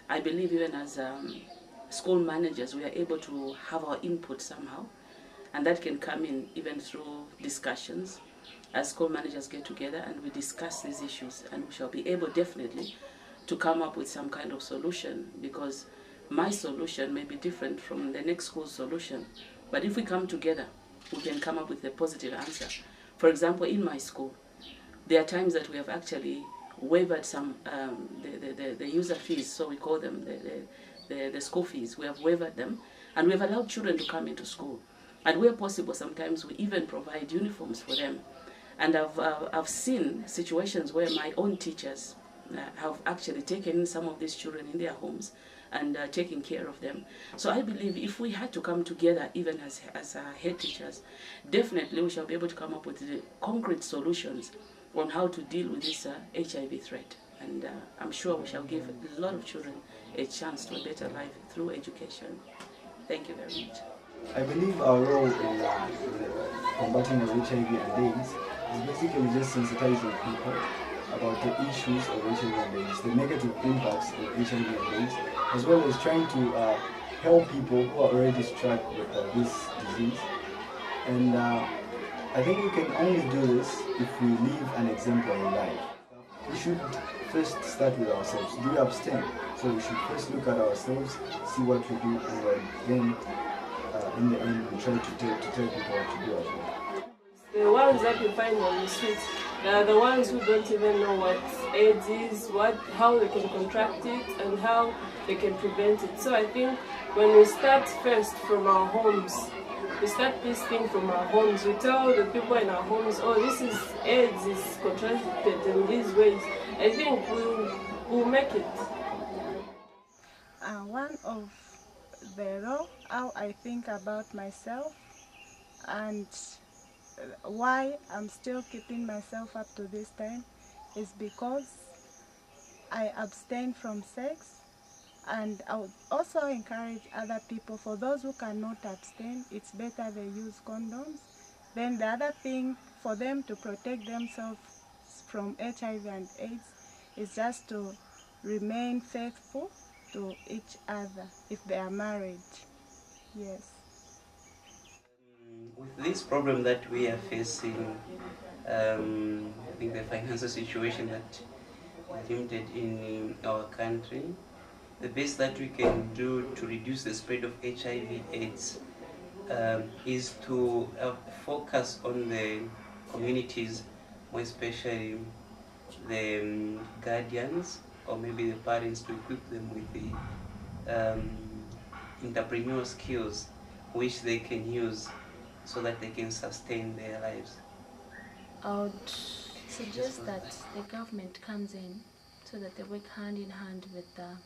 I believe even as school managers, we are able to have our input somehow, and that can come in even through discussions as school managers get together and we discuss these issues, and we shall be able definitely to come up with some kind of solution, because my solution may be different from the next school's solution. But if we come together, we can come up with a positive answer. For example, in my school, there are times that we have actually waived some the user fees, so we call them the school fees. We have waived them, and we have allowed children to come into school. And where possible, sometimes we even provide uniforms for them. And I've seen situations where my own teachers have actually taken some of these children in their homes and taking care of them. So I believe if we had to come together, even as head teachers, definitely we shall be able to come up with concrete solutions on how to deal with this HIV threat. And I'm sure we shall give a lot of children a chance to a better life through education. Thank you very much. I believe our role in combating the HIV and AIDS is basically just sensitizing people about the issues of HIV and AIDS, the negative impacts of HIV and AIDS, as well as trying to help people who are already struck with this disease. And I think we can only do this if we live an exemplary life. We should first start with ourselves. Do we abstain? So we should first look at ourselves, see what we do, and then in the end we try to tell people what to do as well. The ones that you find on the streets, they are the ones who don't even know what AIDS is, how they can contract it, and how they can prevent it. So I think when we start first from our homes, we start this thing from our homes. We tell the people in our homes, oh, this is AIDS, is contracted in these ways. I think we'll make it. One of the role, how I think about myself and why I'm still keeping myself up to this time is because I abstain from sex, and I would also encourage other people, for those who cannot abstain, it's better they use condoms. Then the other thing for them to protect themselves from HIV and AIDS is just to remain faithful to each other if they are married. Yes. With this problem that we are facing, I think the financial situation that is limited in our country, the best that we can do to reduce the spread of HIV/AIDS is to focus on the communities, more especially the guardians or maybe the parents, to equip them with the entrepreneurial skills which they can use so that they can sustain their lives. I would suggest that the government comes in so that they work hand in hand with the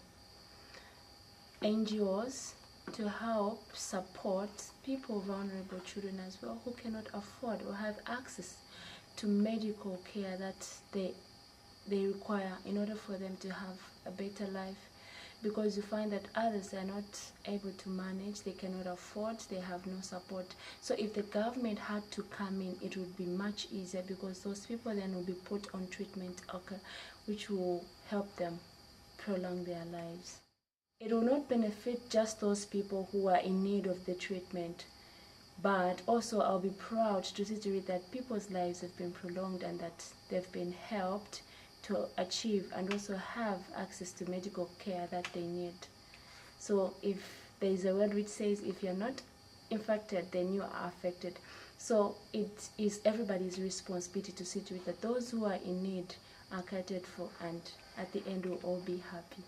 NGOs to help support people, vulnerable children as well, who cannot afford or have access to medical care that they require in order for them to have a better life. Because you find that others are not able to manage, they cannot afford, they have no support. So if the government had to come in, it would be much easier, because those people then will be put on treatment, which will help them prolong their lives. It will not benefit just those people who are in need of the treatment, but also I'll be proud to see to it that people's lives have been prolonged and that they've been helped to achieve and also have access to medical care that they need. So if there is a word which says if you're not infected, then you are affected. So it is everybody's responsibility to see to it that those who are in need are catered for, and at the end we'll all be happy.